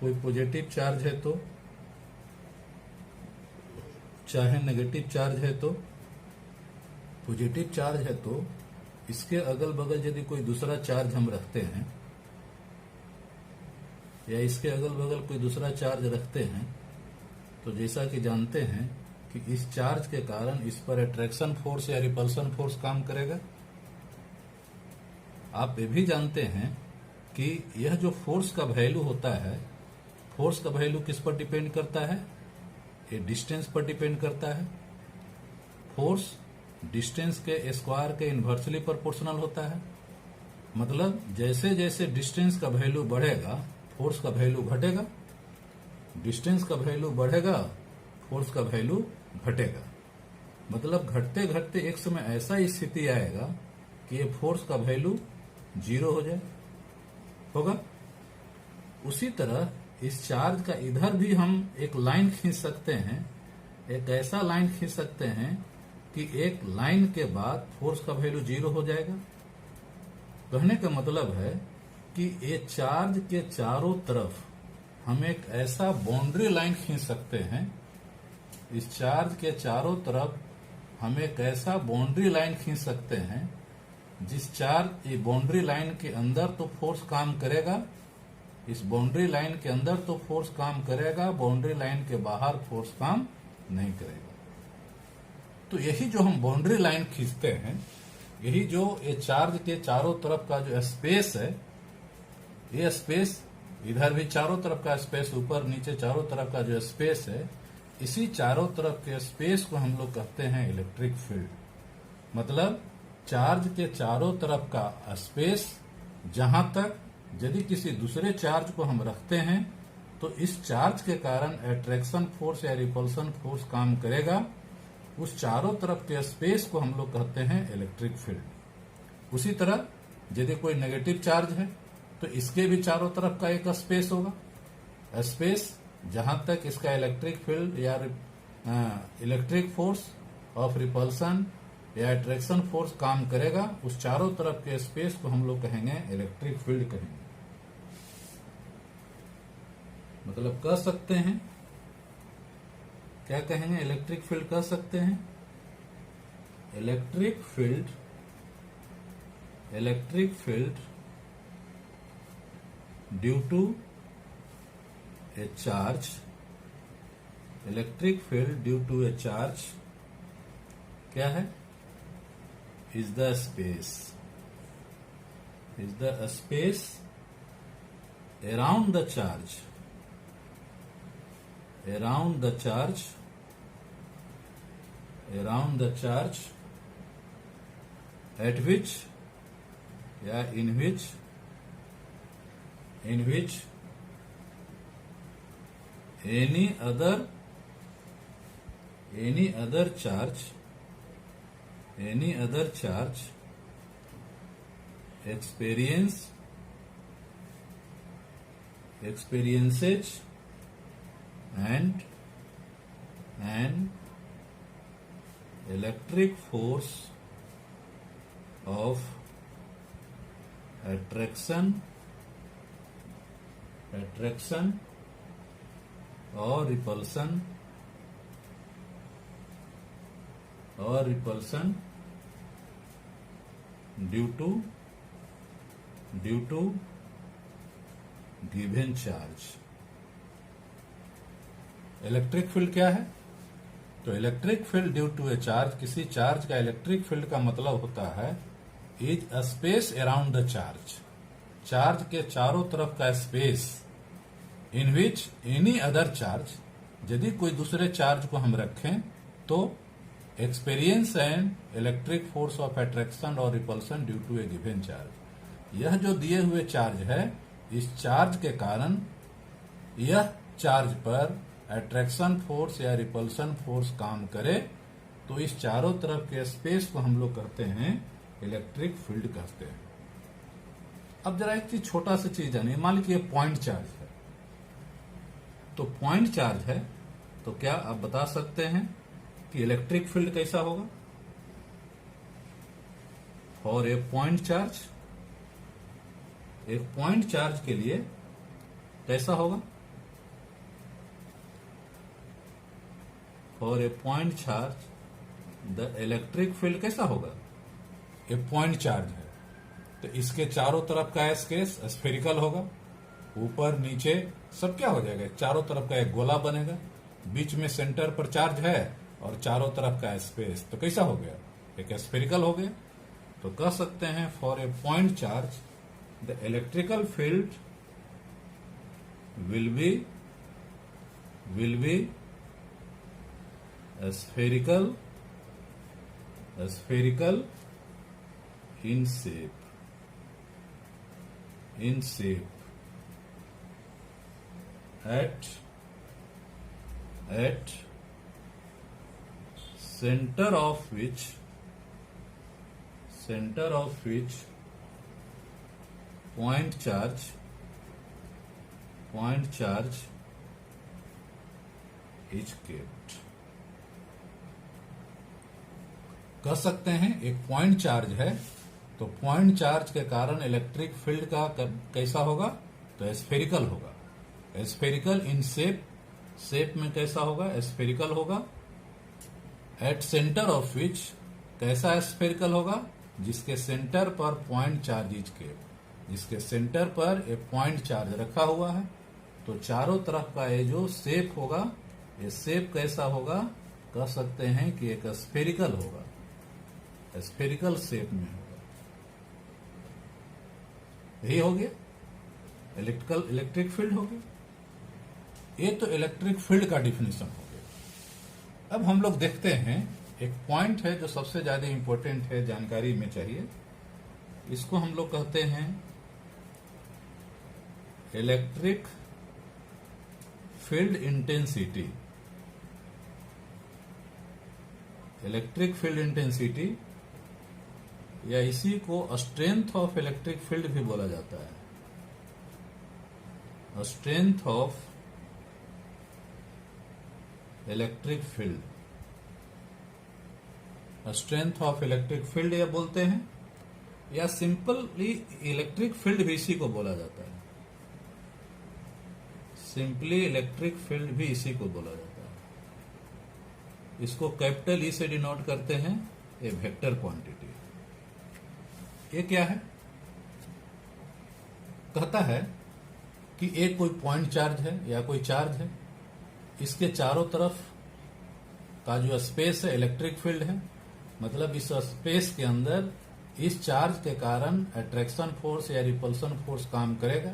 कोई positive charge है तो, चाहे नेगेटिव चार्ज है तो। पॉजिटिव चार्ज है तो इसके अगल बगल यदि कोई दूसरा चार्ज हम रखते हैं, या इसके अगल बगल कोई दूसरा चार्ज रखते हैं, तो जैसा कि जानते हैं कि इस चार्ज के कारण इस पर अट्रैक्शन फोर्स या रिपल्सन फोर्स काम करेगा। आप ये भी जानते हैं कि यह जो फोर्स का वैल्यू होता है, फोर्स का वैल्यू किस पर डिपेंड करता है? ये डिस्टेंस पर डिपेंड करता है। फोर्स डिस्टेंस के स्क्वायर के इन्वर्सली प्रोपोर्शनल होता है। मतलब जैसे जैसे डिस्टेंस का वैल्यू बढ़ेगा, फोर्स का वैल्यू घटेगा। डिस्टेंस का वैल्यू बढ़ेगा, फोर्स का वैल्यू घटेगा। मतलब घटते घटते एक समय ऐसा स्थिति आएगा कि ये फोर्स का वैल्यू 0 हो जाए, होगा। उसी तरह इस चार्ज का इधर भी हम एक लाइन खींच सकते हैं, एक ऐसा लाइन खींच सकते हैं कि एक लाइन के बाद फोर्स का वैल्यू 0 हो जाएगा। कहने का मतलब है कि ये चार्ज के चारों तरफ हम एक ऐसा बाउंड्री लाइन खींच सकते हैं। इस चार्ज के चारों तरफ हम एक ऐसा बाउंड्री लाइन खींच सकते हैं जिस चार्ज ये बाउंड्री लाइन के अंदर तो फोर्स काम करेगा, इस बाउंड्री लाइन के अंदर तो फोर्स काम करेगा, बाउंड्री लाइन के बाहर फोर्स काम नहीं करेगा। तो यही जो हम बाउंड्री लाइन खींचते हैं, यही जो ये चार्ज के चारों तरफ का जो स्पेस है, ये स्पेस इधर भी चारों तरफ का स्पेस, ऊपर नीचे चारों तरफ का जो स्पेस है, इसी चारों तरफ के स्पेस को हम लोग कहते हैं इलेक्ट्रिक फील्ड। मतलब चार्ज के चारों तरफ का स्पेस, जहां तक यदि किसी दूसरे चार्ज को हम रखते हैं तो इस चार्ज के कारण अट्रैक्शन फोर्स या रिपल्सन फोर्स काम करेगा, उस चारों तरफ के स्पेस को हम लोग कहते हैं इलेक्ट्रिक फील्ड। उसी तरह यदि कोई नेगेटिव चार्ज है तो इसके भी चारों तरफ का एक स्पेस होगा। स्पेस जहां तक इसका इलेक्ट्रिक फील्ड या इलेक्ट्रिक फोर्स ऑफ रिपल्सन या अट्रैक्शन फोर्स काम करेगा, उस चारों तरफ के स्पेस को हम लोग कहेंगे इलेक्ट्रिक फील्ड कहेंगे। मतलब कह सकते हैं, क्या कहेंगे? इलेक्ट्रिक फील्ड कह सकते हैं। Electric field due to a charge, electric field due to a charge क्या है? Is the space around the charge, at which या in which any other charge experiences an electric force of attraction or repulsion due to given charge. Electric field क्या है? तो electric field due to a charge, किसी charge का electric field का मतलब होता है is a space around the charge के चारों तरफ का space in which any other charge, यदि कोई दूसरे चार्ज को हम रखें तो experience and electric force of attraction और repulsion due to a given charge. यह जो दिए हुए चार्ज है, इस चार्ज के कारण यह चार्ज पर अट्रैक्शन फोर्स या रिपल्सन फोर्स काम करे, तो इस चारों तरफ के स्पेस को हम लोग कहते हैं इलेक्ट्रिक फील्ड कहते हैं। अब जरा एक चीज, छोटा सा चीज जानिए। मान लीजिए पॉइंट चार्ज है, तो पॉइंट चार्ज है तो क्या आप बता सकते हैं कि इलेक्ट्रिक फील्ड कैसा होगा? और एक पॉइंट चार्ज के लिए कैसा होगा? For a point charge the electric field कैसा होगा, ये पॉइंट चार्ज है तो इसके चारों तरफ का स्पेस स्फेरिकल होगा, ऊपर नीचे सब क्या हो जाएगा, चारों तरफ का एक गोला बनेगा, बीच में सेंटर पर चार्ज है और चारों तरफ का स्पेस तो कैसा हो गया, एक स्फेरिकल हो गया। तो कह सकते हैं for a point charge the electrical field will be spherical in shape at center of which point charge is kept। कह सकते हैं एक पॉइंट चार्ज है तो पॉइंट चार्ज के कारण इलेक्ट्रिक फील्ड का कैसा होगा, तो स्फेरिकल होगा। स्फेरिकल इन शेप में कैसा होगा, स्फेरिकल होगा। एट सेंटर ऑफ विच कैसा स्फेरिकल होगा, जिसके सेंटर पर पॉइंट चार्ज इज केप्ट, जिसके सेंटर पर एक पॉइंट चार्ज रखा हुआ है। तो चारों तरफ का ये जो शेप होगा, ये शेप कैसा होगा, कह सकते हैं कि एक स्फेरिकल होगा, स्फेरिकल शेप में होगा। यही हो गया इलेक्ट्रिक फील्ड हो गया। ये तो इलेक्ट्रिक फील्ड का डिफिनेशन हो गया। अब हम लोग देखते हैं एक पॉइंट है जो सबसे ज्यादा इंपॉर्टेंट है, जानकारी में चाहिए। इसको हम लोग कहते हैं electric field intensity. Electric field intensity या इसी को स्ट्रेंथ ऑफ इलेक्ट्रिक फील्ड भी बोला जाता है। Strength of electric field, strength of electric field या बोलते हैं, या सिंपली इलेक्ट्रिक फील्ड भी इसी को बोला जाता है। सिंपली इलेक्ट्रिक फील्ड भी इसी को बोला जाता है। इसको कैपिटल ई से डिनोट करते हैं, ए वेक्टर क्वांटिटी। ये क्या है, कहता है कि एक कोई पॉइंट चार्ज है या कोई चार्ज है, इसके चारों तरफ का जो स्पेस है इलेक्ट्रिक फील्ड है। मतलब इस स्पेस के अंदर इस चार्ज के कारण अट्रैक्शन फोर्स या रिपल्सन फोर्स काम करेगा।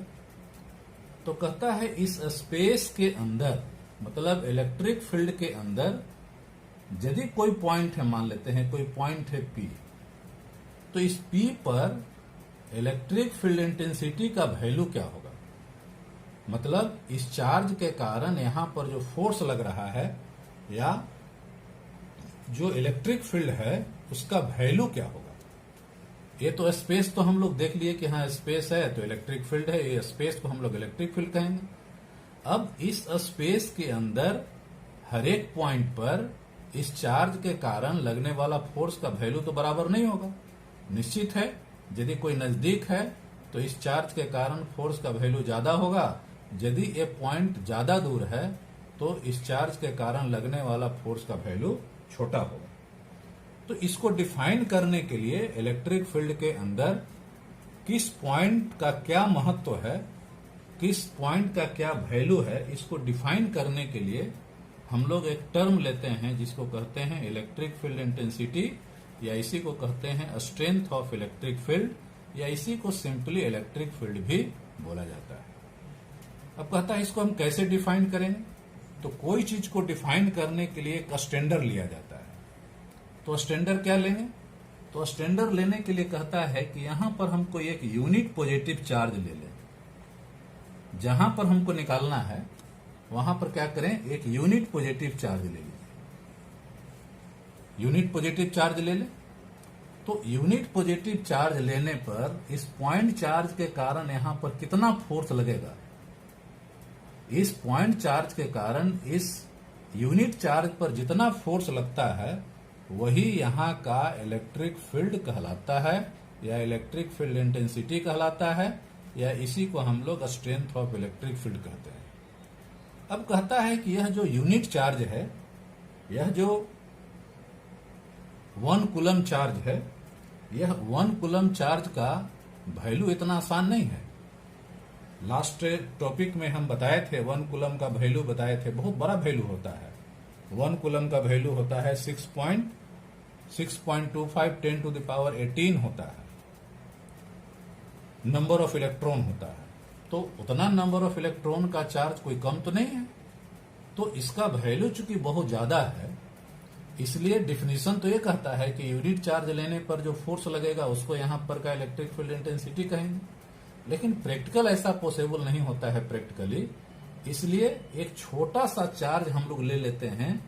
तो कहता है इस स्पेस के अंदर, मतलब इलेक्ट्रिक फील्ड के अंदर यदि कोई पॉइंट है, मान लेते हैं कोई पॉइंट है P, तो इस P पर इलेक्ट्रिक फील्ड इंटेंसिटी का वैल्यू क्या होगा। मतलब इस चार्ज के कारण यहां पर जो फोर्स लग रहा है या जो इलेक्ट्रिक फील्ड है उसका वैल्यू क्या होगा। ये तो स्पेस तो हम लोग देख लिए कि हाँ स्पेस है तो इलेक्ट्रिक फील्ड है, ये स्पेस को हम लोग इलेक्ट्रिक फील्ड कहेंगे। अब इस स्पेस के अंदर हर एक पॉइंट पर इस चार्ज के कारण लगने वाला फोर्स का वैल्यू तो बराबर नहीं होगा। निश्चित है यदि कोई नजदीक है तो इस चार्ज के कारण फोर्स का वैल्यू ज्यादा होगा, यदि ये पॉइंट ज्यादा दूर है तो इस चार्ज के कारण लगने वाला फोर्स का वैल्यू छोटा होगा। तो इसको डिफाइन करने के लिए इलेक्ट्रिक फील्ड के अंदर किस पॉइंट का क्या महत्व है, किस पॉइंट का क्या वैल्यू है, इसको डिफाइन करने के लिए हम लोग एक टर्म लेते हैं जिसको कहते हैं इलेक्ट्रिक फील्ड इंटेंसिटी, या इसी को कहते हैं स्ट्रेंथ ऑफ इलेक्ट्रिक फील्ड, या इसी को सिंपली इलेक्ट्रिक फील्ड भी बोला जाता है। अब कहता है इसको हम कैसे डिफाइन करेंगे, तो कोई चीज को डिफाइन करने के लिए एक स्टैंडर्ड लिया जाता है। तो स्टैंडर्ड क्या लेंगे, तो स्टैंडर्ड लेने के लिए कहता है कि यहां पर हमको एक यूनिट पॉजिटिव चार्ज ले लें। जहां पर हमको निकालना है वहां पर क्या करें, एक यूनिट पॉजिटिव चार्ज ले लीजिए। यूनिट पॉजिटिव चार्ज ले लें। तो यूनिट पॉजिटिव चार्ज लेने पर इस पॉइंट चार्ज के कारण यहां पर कितना फोर्स लगेगा, इस पॉइंट चार्ज के कारण इस यूनिट चार्ज पर जितना फोर्स लगता है वही यहां का इलेक्ट्रिक फील्ड कहलाता है, या इलेक्ट्रिक फील्ड इंटेंसिटी कहलाता है, या इसी को हम लोग स्ट्रेंथ ऑफ इलेक्ट्रिक फील्ड कहते हैं। अब कहता है कि यह जो यूनिट चार्ज है यह जो 1 कूलम चार्ज है, यह 1 कूलम चार्ज का वैल्यू इतना आसान नहीं है। लास्ट टॉपिक में हम बताए थे 1 कूलम का वैल्यू बताए थे, बहुत बड़ा वैल्यू होता है। 1 कूलम का वैल्यू होता है 6.25 10 टू द पावर 18 होता है, नंबर ऑफ इलेक्ट्रॉन होता है। तो उतना नंबर ऑफ इलेक्ट्रॉन का चार्ज कोई कम तो नहीं है, तो इसका वैल्यू चूंकि बहुत ज्यादा है, इसलिए डिफिनीशन तो ये कहता है कि यूनिट चार्ज लेने पर जो फोर्स लगेगा उसको यहां पर का इलेक्ट्रिक फील्ड इंटेंसिटी कहेंगे। लेकिन प्रैक्टिकल ऐसा पॉसिबल नहीं होता है प्रैक्टिकली, इसलिए एक छोटा सा चार्ज हम लोग ले लेते हैं,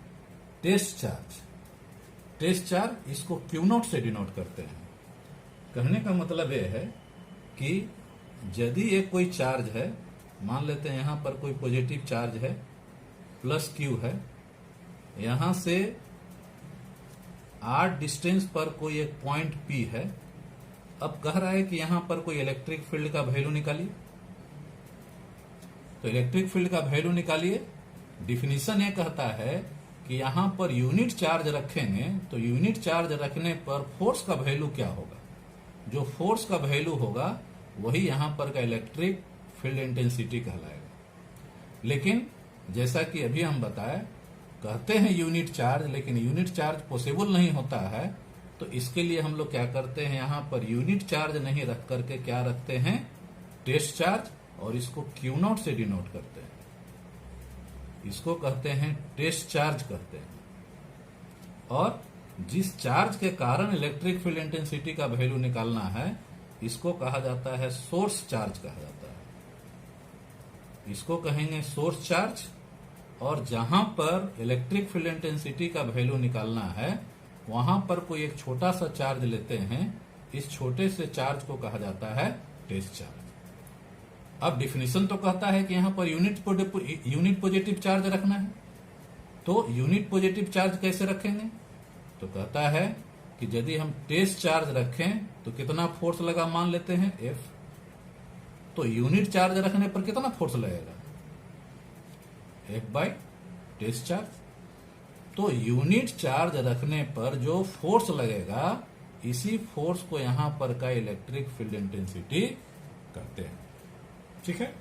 टेस्ट चार्ज। टेस्ट चार्ज इसको Q0 से डिनोट करते हैं। कहने का मतलब यह है कि यदि एक कोई चार्ज है, मान लेते हैं यहां पर कोई पॉजिटिव चार्ज है, प्लस Q है, यहां से r डिस्टेंस पर कोई एक पॉइंट P है। अब कह रहा है कि यहां पर कोई इलेक्ट्रिक फील्ड का वैल्यू निकालिए, तो इलेक्ट्रिक फील्ड का वैल्यू निकालिए। डिफिनीशन ये कहता है कि यहां पर यूनिट चार्ज रखेंगे तो यूनिट चार्ज रखने पर फोर्स का वैल्यू क्या होगा, जो फोर्स का वैल्यू होगा वही यहां पर का इलेक्ट्रिक फील्ड इंटेंसिटी कहलाएगा। लेकिन जैसा कि अभी हम बताए, कहते हैं यूनिट चार्ज, लेकिन यूनिट चार्ज पॉसिबल नहीं होता है, तो इसके लिए हम लोग क्या करते हैं, यहां पर यूनिट चार्ज नहीं रख करके क्या रखते हैं, टेस्ट चार्ज, और इसको Q0 से डिनोट करते हैं। इसको कहते हैं टेस्ट चार्ज कहते हैं। और जिस चार्ज के कारण इलेक्ट्रिक फील्ड इंटेंसिटी का वैल्यू निकालना है, इसको कहा जाता है सोर्स चार्ज कहा जाता है। इसको कहेंगे सोर्स चार्ज। और जहां पर इलेक्ट्रिक फील्ड इंटेंसिटी का वैल्यू निकालना है, वहां पर कोई एक छोटा सा चार्ज लेते हैं, इस छोटे से चार्ज को कहा जाता है टेस्ट चार्ज। अब डिफिनीशन तो कहता है कि यहां पर यूनिट पॉजिटिव चार्ज रखना है, तो यूनिट पॉजिटिव चार्ज कैसे रखेंगे, तो कहता है कि यदि हम टेस्ट चार्ज रखें तो कितना फोर्स लगा, मान लेते हैं F। तो यूनिट चार्ज रखने पर कितना फोर्स लगेगा, F बाई टेस्ट चार्ज। तो यूनिट चार्ज रखने पर जो फोर्स लगेगा, इसी फोर्स को यहां पर का इलेक्ट्रिक फील्ड इंटेंसिटी कहते हैं। ठीक है,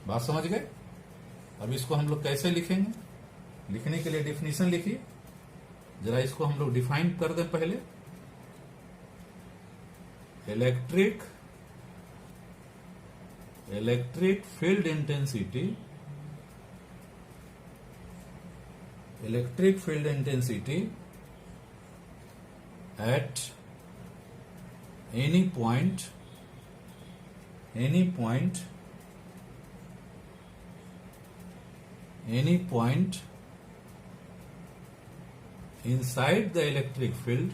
बात समझ गए। अब इसको हम लोग कैसे लिखेंगे, लिखने के लिए डिफिनीशन लिखिए जरा, इसको हम लोग डिफाइन कर दें पहले। Electric field intensity, electric field intensity at any point inside the electric field,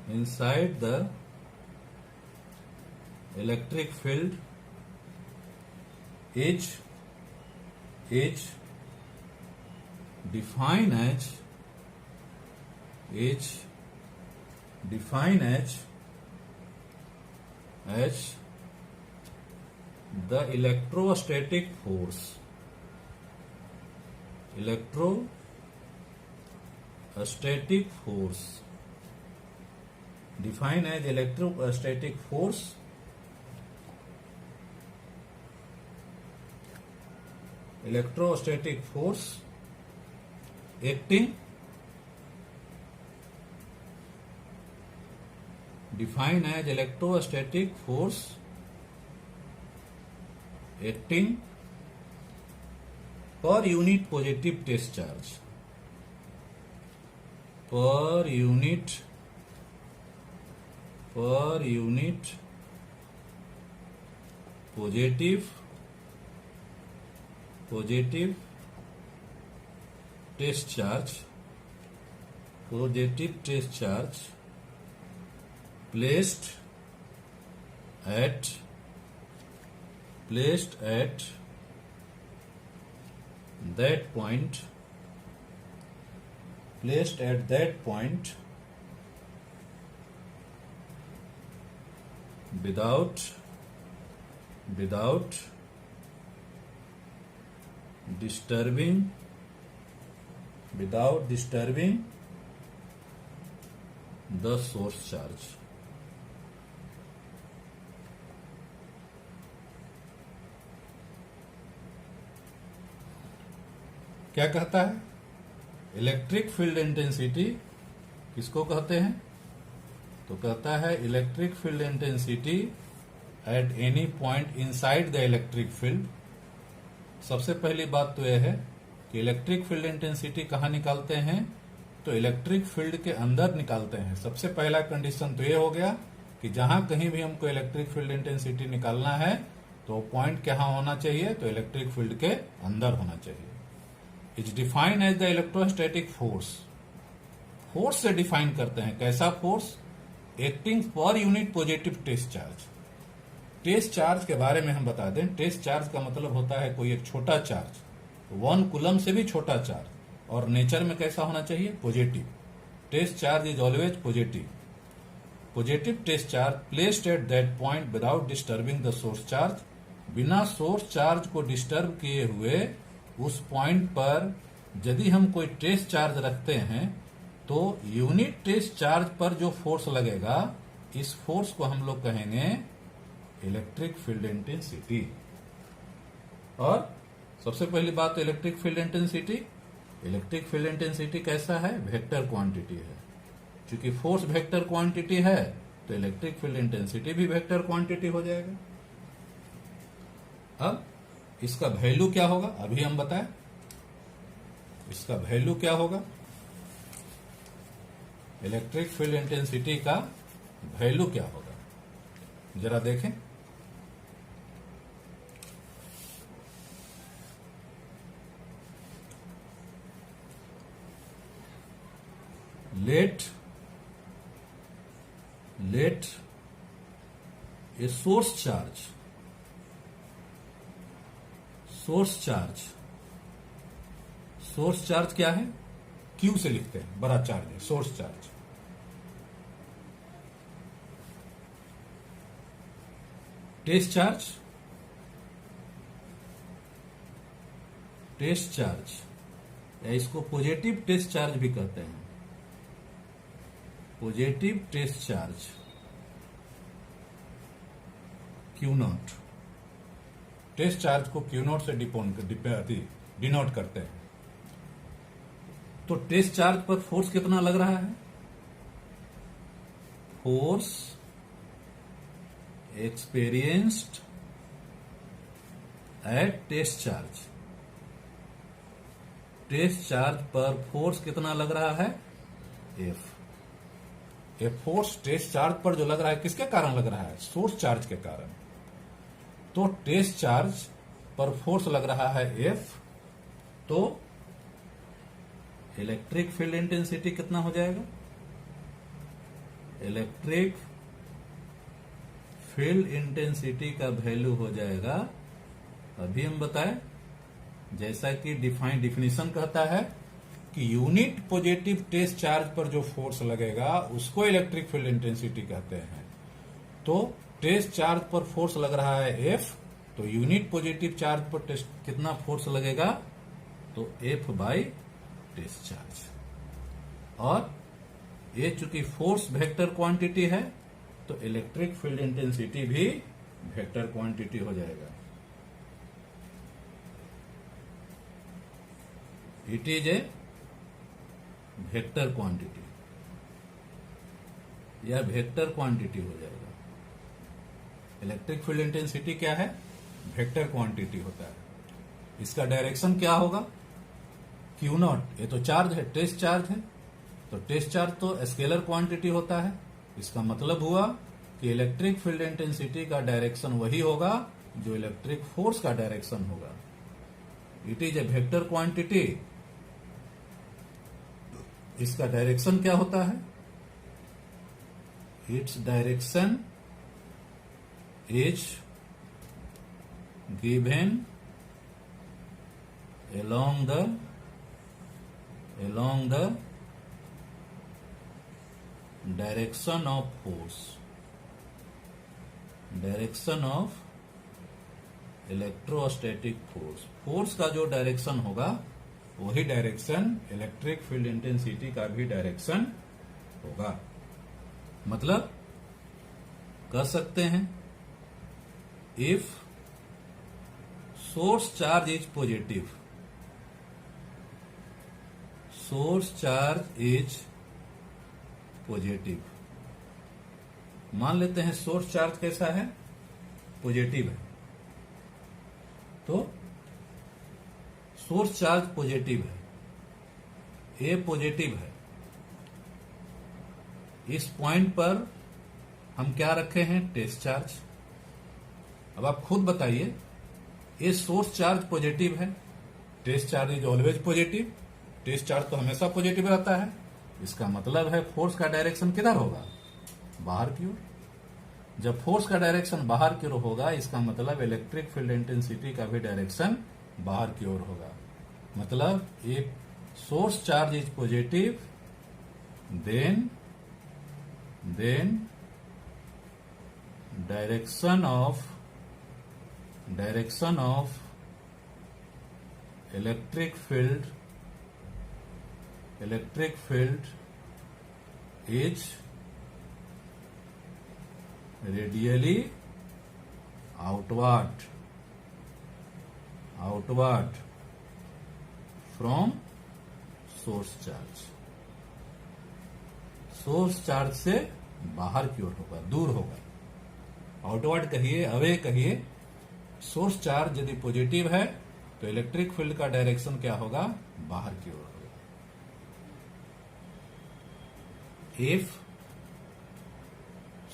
inside the electric field is defined as the electrostatic force, electrostatic force, defined as electrostatic force acting, defined as electrostatic force acting per unit positive test charge, per unit positive test charge, placed at that point, without disturbing without disturbing the source charge. क्या कहता है? Electric field intensity किसको कहते हैं? तो कहता है electric field intensity at any point inside the electric field. सबसे पहली बात तो यह है कि इलेक्ट्रिक फील्ड इंटेंसिटी कहाँ निकालते हैं? तो इलेक्ट्रिक फील्ड के अंदर निकालते हैं। सबसे पहला कंडीशन तो ये हो गया कि जहां कहीं भी हमको इलेक्ट्रिक फील्ड इंटेंसिटी निकालना है तो पॉइंट कहाँ होना चाहिए? तो इलेक्ट्रिक फील्ड के अंदर होना चाहिए। Is defined as the electrostatic force. Force से डिफाइन करते हैं। कैसा फोर्स? एक्टिंग पर unit positive test charge. Test charge के बारे में हम बता दें। टेस्ट चार्ज का मतलब होता है कोई एक छोटा चार्ज, 1 कूलम से भी छोटा चार्ज, और नेचर में कैसा होना चाहिए? Positive. Test charge is always positive. Positive test charge placed at that point without disturbing the source charge. बिना सोर्स चार्ज को डिस्टर्ब किए हुए उस पॉइंट पर यदि हम कोई टेस्ट चार्ज रखते हैं तो यूनिट टेस्ट चार्ज पर जो फोर्स लगेगा, इस फोर्स को हम लोग कहेंगे इलेक्ट्रिक फील्ड इंटेंसिटी। और सबसे पहली बात तो electric field intensity. Electric field intensity कैसा है? वेक्टर क्वांटिटी है। क्योंकि फोर्स वेक्टर क्वांटिटी है तो इलेक्ट्रिक फील्ड इंटेंसिटी भी वेक्टर क्वांटिटी हो जाएगा। अब इसका वैल्यू क्या होगा? अभी हम बताएं इसका वैल्यू क्या होगा। इलेक्ट्रिक फील्ड इंटेंसिटी का वैल्यू क्या होगा, जरा देखें। लेट ए सोर्स चार्ज क्या है? क्यू से लिखते हैं, बड़ा चार्ज है सोर्स चार्ज। टेस्ट चार्ज या इसको पॉजिटिव टेस्ट चार्ज भी कहते हैं। Positive test charge q naught. Test charge को क्यू नॉट से डिनोट करते हैं। तो टेस्ट चार्ज पर फोर्स कितना लग रहा है? Force experienced at test charge. Test charge पर फोर्स कितना लग रहा है? एफ। ये फोर्स टेस्ट चार्ज पर जो लग रहा है किसके कारण लग रहा है? सोर्स चार्ज के कारण। तो टेस्ट चार्ज पर फोर्स लग रहा है एफ, तो इलेक्ट्रिक फील्ड इंटेंसिटी कितना हो जाएगा? इलेक्ट्रिक फील्ड इंटेंसिटी का वैल्यू हो जाएगा, अभी हम बताएं, जैसा कि डिफिनीशन कहता है कि यूनिट पॉजिटिव टेस्ट चार्ज पर जो फोर्स लगेगा उसको इलेक्ट्रिक फील्ड इंटेंसिटी कहते हैं। तो टेस्ट चार्ज पर फोर्स लग रहा है एफ, तो यूनिट पॉजिटिव चार्ज पर कितना फोर्स लगेगा? तो एफ बाई टेस्ट चार्ज। और ये चूंकि फोर्स वेक्टर क्वांटिटी है तो इलेक्ट्रिक फील्ड इंटेंसिटी भी वेक्टर क्वांटिटी हो जाएगा। It is a vector quantity, यह वेक्टर क्वांटिटी हो जाएगा। इलेक्ट्रिक फील्ड इंटेंसिटी क्या है? वेक्टर क्वांटिटी होता है। इसका डायरेक्शन क्या होगा? Q not. ये तो चार्ज है, टेस्ट चार्ज है, तो टेस्ट चार्ज तो स्केलर क्वांटिटी होता है। इसका मतलब हुआ कि इलेक्ट्रिक फील्ड इंटेंसिटी का डायरेक्शन वही होगा जो इलेक्ट्रिक फोर्स का डायरेक्शन होगा। It is a vector quantity. इसका डायरेक्शन क्या होता है? Its direction is given along the direction of force, direction of electrostatic force. Force का जो डायरेक्शन होगा वही डायरेक्शन इलेक्ट्रिक फील्ड इंटेंसिटी का भी डायरेक्शन होगा। मतलब कह सकते हैं if source charge is positive, source charge is positive, मान लेते हैं सोर्स चार्ज कैसा है, पॉजिटिव है, तो सोर्स चार्ज पॉजिटिव है, ए पॉजिटिव है, इस पॉइंट पर हम क्या रखे हैं, टेस्ट चार्ज। अब आप खुद बताइए, ये सोर्स चार्ज पॉजिटिव है, test charge is always positive, test charge तो हमेशा पॉजिटिव रहता है, इसका मतलब है फोर्स का डायरेक्शन किधर होगा, बाहर की ओर। जब फोर्स का डायरेक्शन बाहर की ओर होगा, इसका मतलब इलेक्ट्रिक फील्ड इंटेंसिटी का भी डायरेक्शन बाहर की ओर होगा। मतलब if source charge is positive then direction of electric field is radially outward from source charge, source charge से बाहर की ओर होगा, दूर होगा। आउटवर्ड कहिए, अवे कहिए, सोर्स चार्ज यदि पॉजिटिव है तो इलेक्ट्रिक फील्ड का डायरेक्शन क्या होगा, बाहर की ओर होगा। If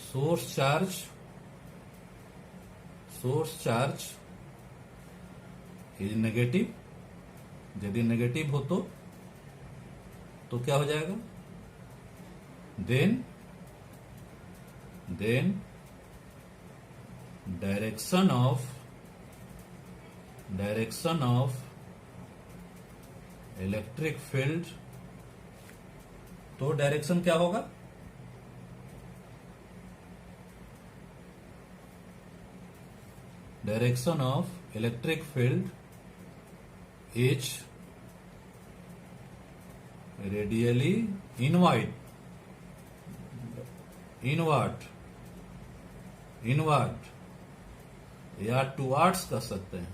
source charge is negative, यदि नेगेटिव हो तो क्या हो जाएगा, then direction of electric field, तो डायरेक्शन क्या होगा, direction of electric field is radially inward या टुवार्ड्स कर सकते हैं,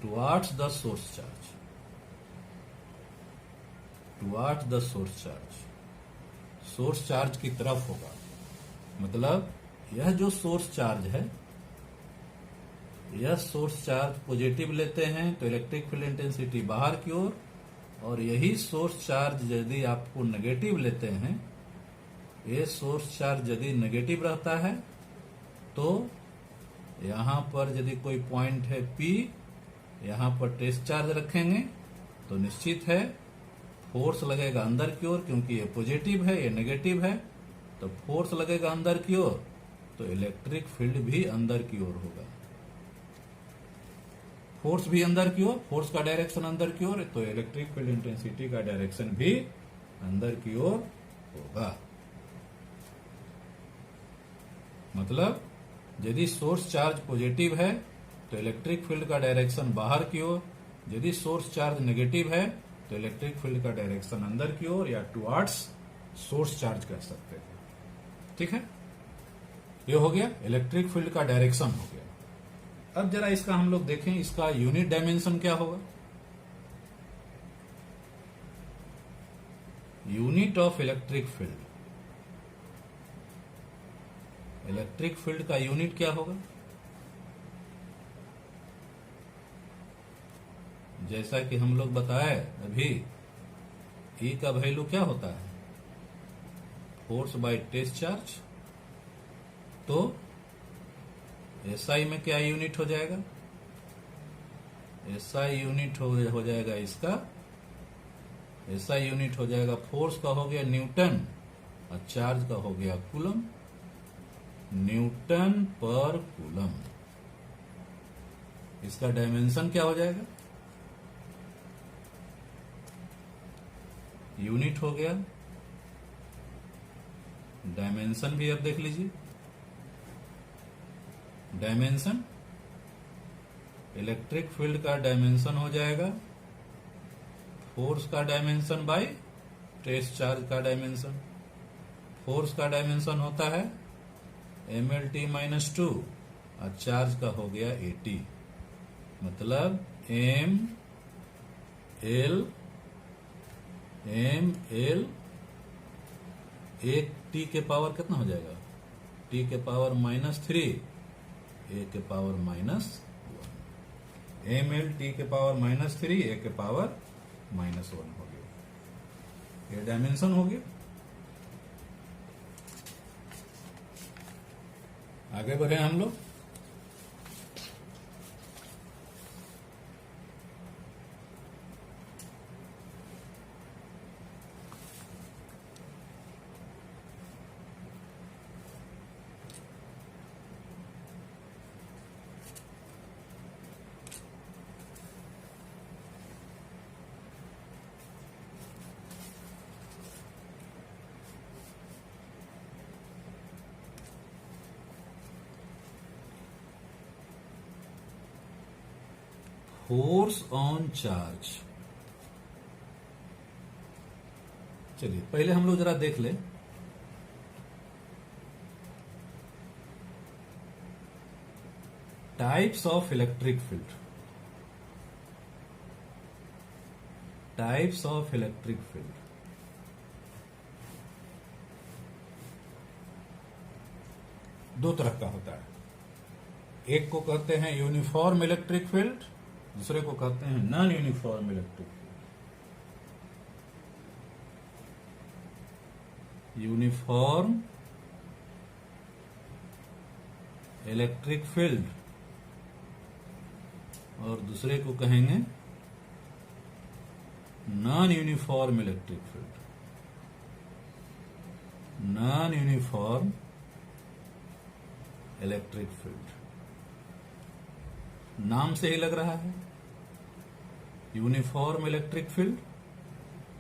towards the source charge, source charge की तरफ होगा। मतलब यह जो सोर्स चार्ज है, यह सोर्स चार्ज पॉजिटिव लेते हैं तो इलेक्ट्रिक फील्ड इंटेंसिटी बाहर की ओर, और यही सोर्स चार्ज यदि आपको नेगेटिव लेते हैं, ये सोर्स चार्ज यदि नेगेटिव रहता है तो यहां पर यदि कोई पॉइंट है P, यहां पर टेस्ट चार्ज रखेंगे तो निश्चित है फोर्स लगेगा अंदर की ओर, क्योंकि ये पॉजिटिव है, ये नेगेटिव है, तो फोर्स लगेगा अंदर की ओर, तो इलेक्ट्रिक फील्ड भी अंदर की ओर होगा। फोर्स भी अंदर की ओर, फोर्स का डायरेक्शन अंदर की ओर, तो इलेक्ट्रिक फील्ड इंटेंसिटी का डायरेक्शन भी अंदर की ओर होगा। मतलब यदि सोर्स चार्ज पॉजिटिव है तो इलेक्ट्रिक फील्ड का डायरेक्शन बाहर की ओर, यदि सोर्स चार्ज नेगेटिव है तो इलेक्ट्रिक फील्ड का डायरेक्शन अंदर की ओर या टुवार्ड्स सोर्स चार्ज कर सकते हैं। ठीक है, ये हो गया इलेक्ट्रिक फील्ड का डायरेक्शन हो गया। अब जरा इसका हम लोग देखें, इसका यूनिट डायमेंशन क्या होगा, unit of electric field, electric field का यूनिट क्या होगा, जैसा कि हम लोग बताए अभी, E का वैल्यू क्या होता है, फोर्स बाय टेस्ट चार्ज, तो SI में क्या यूनिट हो जाएगा, SI यूनिट हो जाएगा इसका, SI यूनिट हो जाएगा, फोर्स का हो गया न्यूटन और चार्ज का हो गया कूलम, न्यूटन पर कूलम। इसका डायमेंशन क्या हो जाएगा, यूनिट हो गया, डायमेंशन भी अब देख लीजिए, डायमेंशन इलेक्ट्रिक फील्ड का डायमेंशन हो जाएगा फोर्स का डायमेंशन बाय ट्रेस चार्ज का डायमेंशन। फोर्स का डायमेंशन होता है mlt-2 और चार्ज का हो गया 80, मतलब m l एक t के पावर कितना हो जाएगा, t के पावर -3 a के पावर -1, ml t के पावर -3 a के पावर -1 हो गया। ये डायमेंशन हो गया। आगे बढ़े हम लोग। Force on charge. चलिए पहले हम लोग जरा देख लें types of electric field. Types of electric field, दो तरह का होता है। एक को कहते हैं यूनिफॉर्म इलेक्ट्रिक फील्ड, दूसरे को कहते हैं non uniform electric field. Uniform electric field और दूसरे को कहेंगे non uniform electric field. Non uniform electric field, नाम से ही लग रहा है यूनिफॉर्म इलेक्ट्रिक फील्ड,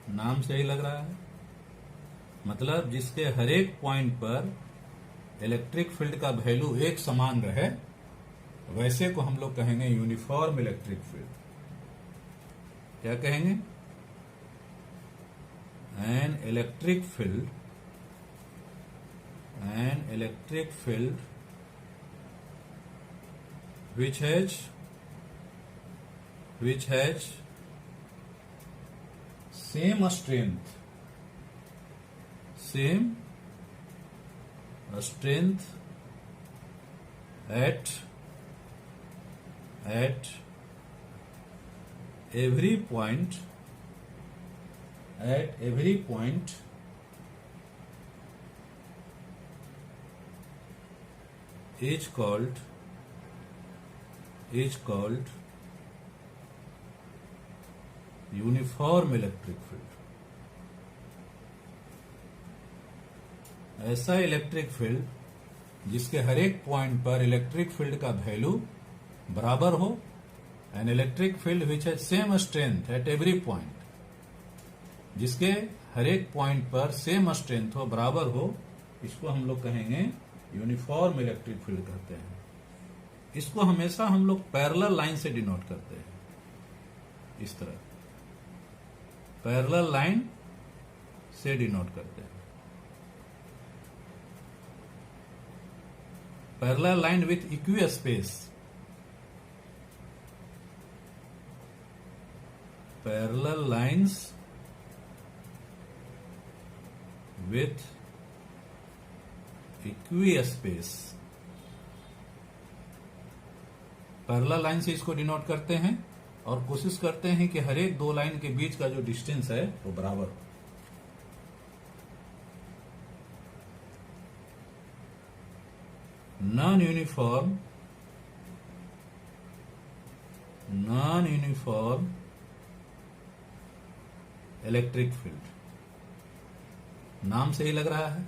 नाम से ही लग रहा है, मतलब जिसके हर एक पॉइंट पर इलेक्ट्रिक फील्ड का वैल्यू एक समान रहे, वैसे को हम लोग कहेंगे यूनिफॉर्म इलेक्ट्रिक फील्ड। क्या कहेंगे? An electric field which has same strength at every point is called uniform electric field. ऐसा इलेक्ट्रिक फील्ड जिसके हर एक पॉइंट पर इलेक्ट्रिक फील्ड का वैल्यू बराबर हो, an electric field which has same strength at every point, जिसके हर एक point पर सेम स्ट्रेंथ हो, बराबर हो, इसको हम लोग कहेंगे यूनिफॉर्म इलेक्ट्रिक फील्ड कहते हैं। इसको हमेशा हम लोग पैरेलल लाइन से डिनोट करते हैं, इस तरह पैरेलल लाइन से डिनोट करते हैं। Parallel line with equi space, parallel lines with equi space, parallel line से इसको डिनोट करते हैं और कोशिश करते हैं कि हर एक दो लाइन के बीच का जो डिस्टेंस है वो बराबर हो। नॉन यूनिफॉर्म इलेक्ट्रिक फील्ड, नाम से ही लग रहा है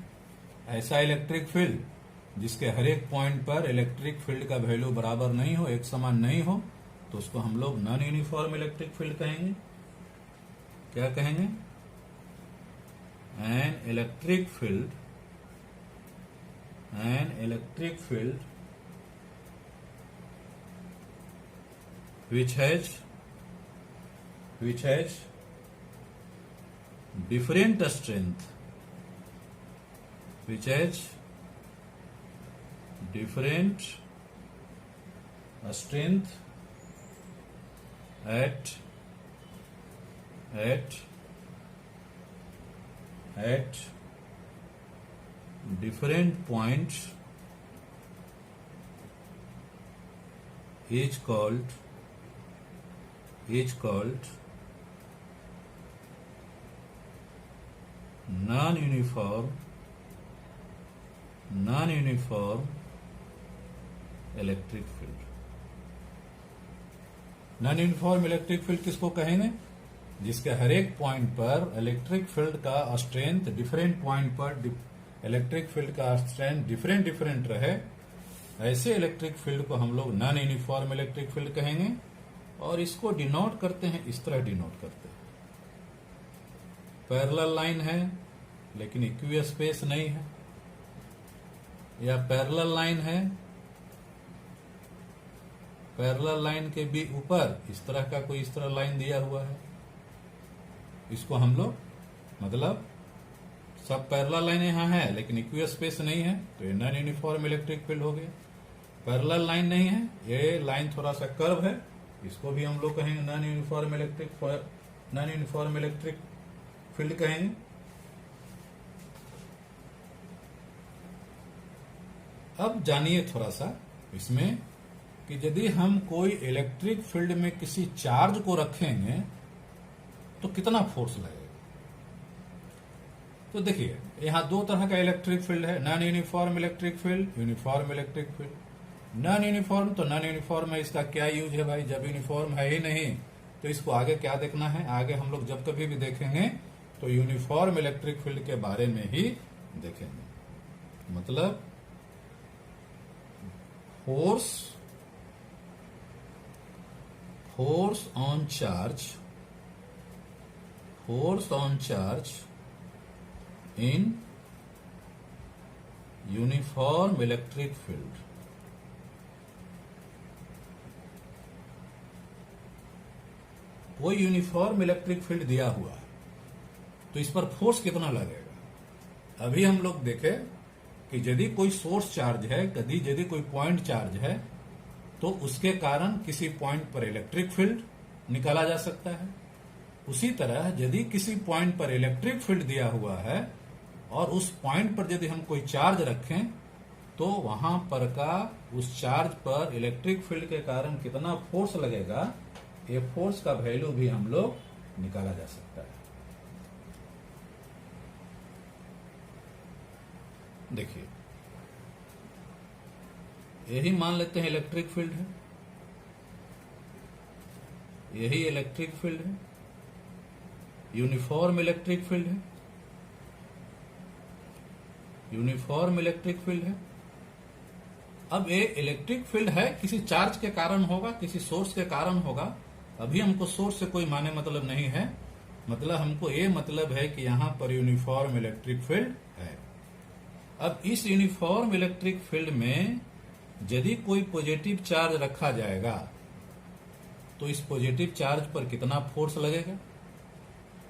ऐसा इलेक्ट्रिक फील्ड जिसके हर एक पॉइंट पर इलेक्ट्रिक फील्ड का वैल्यू बराबर नहीं हो, एक समान नहीं हो, तो उसको हम लोग नॉन यूनिफॉर्म इलेक्ट्रिक फील्ड कहेंगे। क्या कहेंगे? An electric field which has different strength, which has different strength at different points is called non-uniform electric field. Non uniform electric field किसको कहेंगे? जिसके हर एक पॉइंट पर इलेक्ट्रिक फील्ड का स्ट्रेंथ डिफरेंट पॉइंट पर इलेक्ट्रिक फील्ड का strength different रहे, ऐसे इलेक्ट्रिक फील्ड को हम लोग नॉन यूनिफॉर्म इलेक्ट्रिक फील्ड कहेंगे। और इसको डिनोट करते हैं, इस तरह डिनोट करते हैं। पैरेलल लाइन है लेकिन इक्वी स्पेस नहीं है, या पैरेलल लाइन है, पैरेलल लाइन के भी ऊपर इस तरह का कोई इस तरह लाइन दिया हुआ है, इसको हम लोग मतलब सब पैरेलल लाइन यहां है लेकिन इक्वी स्पेस नहीं है, तो ये नॉन यूनिफॉर्म इलेक्ट्रिक फील्ड हो गया। पैरेलल लाइन नहीं है, ये लाइन थोड़ा सा कर्व है, इसको भी हम लोग कहेंगे नॉन यूनिफॉर्म इलेक्ट्रिक फील्ड कहेंगे। अब जानिए थोड़ा सा इसमें कि यदि हम कोई इलेक्ट्रिक फील्ड में किसी चार्ज को रखेंगे तो कितना फोर्स लगेगा। तो देखिए यहां दो तरह का इलेक्ट्रिक फील्ड है, non uniform electric field, uniform electric field. Non uniform तो नॉन यूनिफॉर्म है, इसका क्या यूज है भाई? जब यूनिफॉर्म है ही नहीं तो इसको आगे क्या देखना है? आगे हम लोग जब कभी भी देखेंगे तो यूनिफॉर्म इलेक्ट्रिक फील्ड के बारे में ही देखेंगे। मतलब force on charge in uniform electric field. कोई यूनिफॉर्म इलेक्ट्रिक फील्ड दिया हुआ है तो इस पर फोर्स कितना लगेगा। अभी हम लोग देखें कि यदि कोई सोर्स चार्ज है, यदि कोई पॉइंट चार्ज है, तो उसके कारण किसी पॉइंट पर इलेक्ट्रिक फील्ड निकाला जा सकता है। उसी तरह यदि किसी पॉइंट पर इलेक्ट्रिक फील्ड दिया हुआ है और उस पॉइंट पर यदि हम कोई चार्ज रखें तो वहां पर का उस चार्ज पर इलेक्ट्रिक फील्ड के कारण कितना फोर्स लगेगा, ये फोर्स का वैल्यू भी हम लोग निकाला जा सकता है। देखिए यही मान लेते हैं इलेक्ट्रिक फील्ड है, यही इलेक्ट्रिक फील्ड है, यूनिफॉर्म इलेक्ट्रिक फील्ड है, यूनिफॉर्म इलेक्ट्रिक फील्ड है। अब ये इलेक्ट्रिक फील्ड है, किसी चार्ज के कारण होगा, किसी सोर्स के कारण होगा। अभी हमको सोर्स से कोई माने मतलब नहीं है, मतलब हमको ये मतलब है कि यहां पर यूनिफॉर्म इलेक्ट्रिक फील्ड है। अब इस यूनिफॉर्म इलेक्ट्रिक फील्ड में यदि कोई पॉजिटिव चार्ज रखा जाएगा तो इस पॉजिटिव चार्ज पर कितना फोर्स लगेगा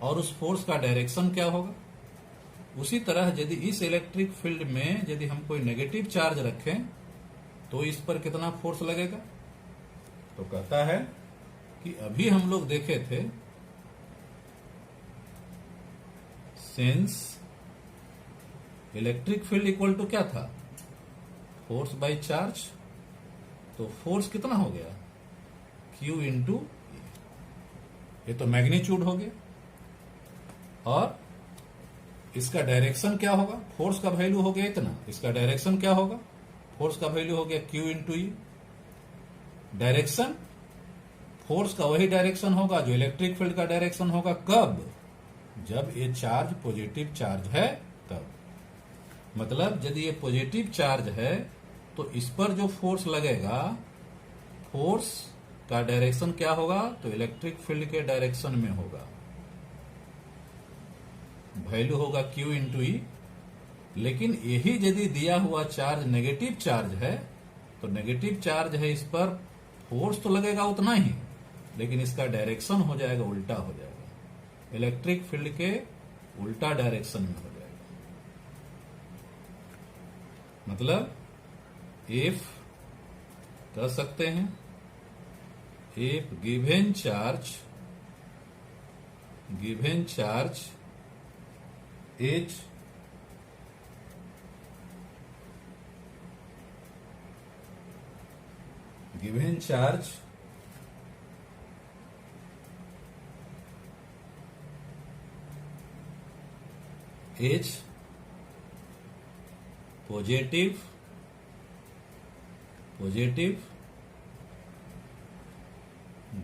और उस फोर्स का डायरेक्शन क्या होगा। उसी तरह यदि इस इलेक्ट्रिक फील्ड में यदि हम कोई नेगेटिव चार्ज रखें तो इस पर कितना फोर्स लगेगा। तो कहता है कि अभी हम लोग देखे थे since electric field equal to क्या था, फोर्स बाय चार्ज। तो फोर्स कितना हो गया, Q इंटू, ये तो मैग्नीट्यूड हो गया। और इसका डायरेक्शन क्या होगा, फोर्स का वैल्यू हो गया इतना, इसका डायरेक्शन क्या होगा, फोर्स का वैल्यू हो गया Q इंटू ई। डायरेक्शन फोर्स का वही डायरेक्शन होगा जो इलेक्ट्रिक फील्ड का डायरेक्शन होगा। कब, जब ये चार्ज पॉजिटिव चार्ज है तब। मतलब यदि ये पॉजिटिव चार्ज है तो इस पर जो फोर्स लगेगा, फोर्स का डायरेक्शन क्या होगा, तो इलेक्ट्रिक फील्ड के डायरेक्शन में होगा। वैल्यू होगा Q इंटू ई। लेकिन यही यदि दिया हुआ चार्ज नेगेटिव चार्ज है तो नेगेटिव चार्ज है, इस पर फोर्स तो लगेगा उतना ही, लेकिन इसका डायरेक्शन हो जाएगा, उल्टा हो जाएगा। इलेक्ट्रिक फील्ड के उल्टा डायरेक्शन में हो जाएगा। मतलब इफ कह सकते हैं if given charge is given charge is positive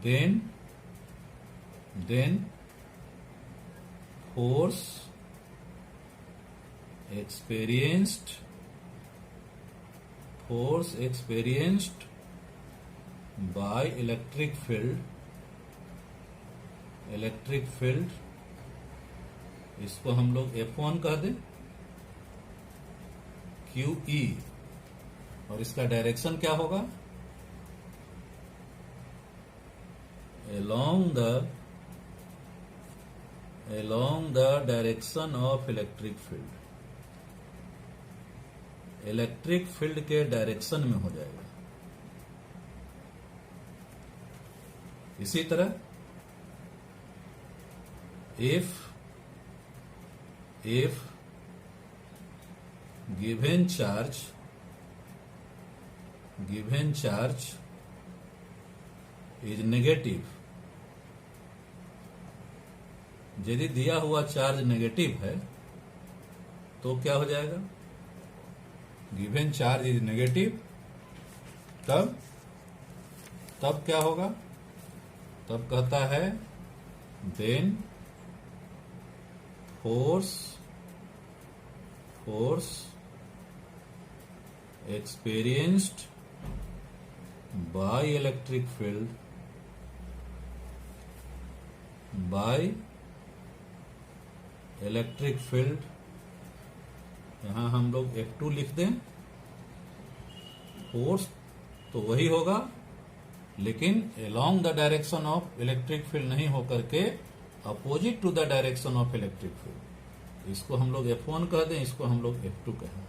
then force experienced by electric field इसको हम लोग F1 कह दें QE, और इसका डायरेक्शन क्या होगा? along the direction of electric field के डायरेक्शन में हो जाएगा। इसी तरह if given charge is negative, यदि दिया हुआ चार्ज नेगेटिव है तो क्या हो जाएगा? गिवन चार्ज इज नेगेटिव, तब क्या होगा? तब कहता है then force experienced by electric field, यहां हम लोग F2 लिख दें। फोर्स तो वही होगा, लेकिन along the direction of electric field नहीं होकर के opposite to the direction of electric field. इसको हम लोग F1 कह दें, इसको हम लोग F2 कहें।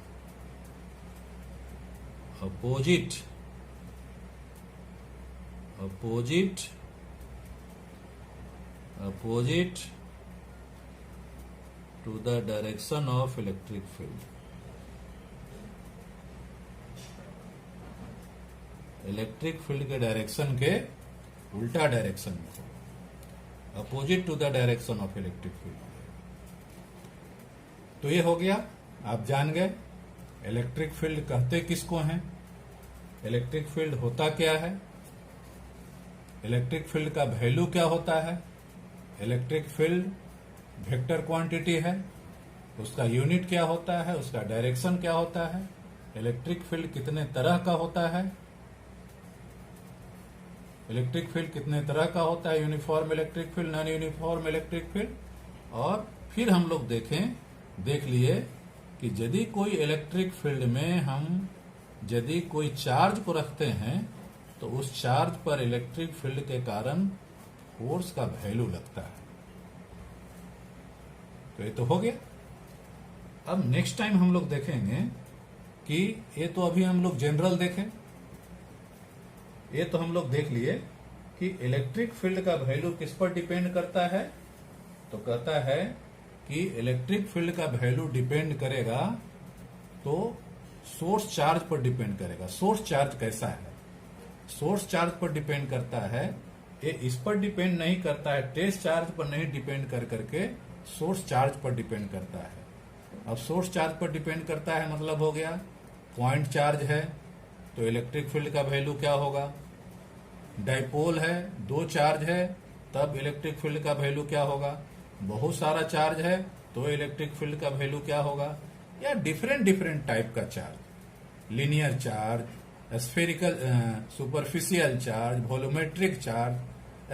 Opposite to the direction of electric field. Electric field के डायरेक्शन के उल्टा डायरेक्शन में होगा, opposite to the direction of electric field. तो ये हो गया, आप जान गए इलेक्ट्रिक फील्ड कहते किसको हैं, इलेक्ट्रिक फील्ड होता क्या है, इलेक्ट्रिक फील्ड का वैल्यू क्या होता है। इलेक्ट्रिक फील्ड वेक्टर क्वांटिटी है, उसका यूनिट क्या होता है, उसका डायरेक्शन क्या होता है, इलेक्ट्रिक फील्ड कितने तरह का होता है, इलेक्ट्रिक फील्ड कितने तरह का होता है, uniform electric field, non uniform electric field. और फिर हम लोग देख लिए कि यदि कोई इलेक्ट्रिक फील्ड में हम यदि कोई चार्ज को रखते हैं तो उस चार्ज पर इलेक्ट्रिक फील्ड के कारण फोर्स का वैल्यू लगता है। तो ये तो हो गया। अब नेक्स्ट टाइम हम लोग देखेंगे कि ये तो अभी हम लोग जनरल देखें, ये तो हम लोग देख लिए कि इलेक्ट्रिक फील्ड का वैल्यू किस पर डिपेंड करता है। तो कहता है कि इलेक्ट्रिक फील्ड का वैल्यू डिपेंड करेगा तो सोर्स चार्ज पर डिपेंड करेगा। सोर्स चार्ज कैसा है, सोर्स चार्ज पर डिपेंड करता है, ये इस पर डिपेंड नहीं करता है, टेस्ट चार्ज पर नहीं डिपेंड कर करके सोर्स चार्ज पर डिपेंड करता है। अब सोर्स चार्ज पर डिपेंड करता है मतलब हो गया पॉइंट चार्ज है तो इलेक्ट्रिक फील्ड का वैल्यू क्या होगा, डाइपोल है, दो चार्ज है तब इलेक्ट्रिक फील्ड का वैल्यू क्या होगा, बहुत सारा चार्ज है तो इलेक्ट्रिक फील्ड का वैल्यू क्या होगा, या डिफरेंट टाइप का charge, linear charge, spherical, superficial charge, volumetric charge,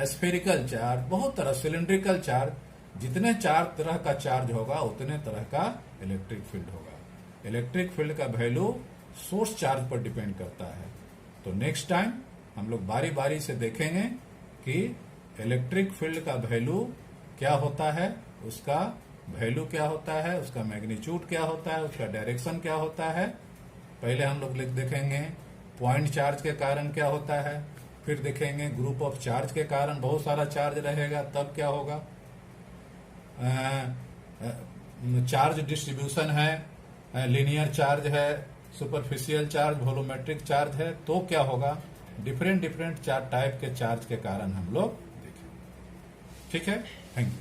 spherical charge, बहुत तरह, सिलिंड्रिकल चार्ज, जितने चार तरह का चार्ज होगा उतने तरह का इलेक्ट्रिक फील्ड होगा। इलेक्ट्रिक फील्ड का वैल्यू सोर्स चार्ज पर डिपेंड करता है। तो नेक्स्ट टाइम हम लोग बारी बारी से देखेंगे कि इलेक्ट्रिक फील्ड का वैल्यू क्या होता है, उसका वैल्यू क्या होता है, उसका मैग्नीट्यूड क्या होता है, उसका डायरेक्शन क्या होता है। पहले हम लोग देखेंगे पॉइंट चार्ज के कारण क्या होता है, फिर देखेंगे ग्रुप ऑफ चार्ज के कारण, बहुत सारा चार्ज रहेगा तब क्या होगा, चार्ज डिस्ट्रीब्यूशन है, लीनियर चार्ज है, सुपरफिशियल चार्ज, वॉल्यूमेट्रिक चार्ज है, तो क्या होगा, डिफरेंट डिफरेंट टाइप के चार्ज के कारण हम लोग देखें। ठीक है, थैंक यू।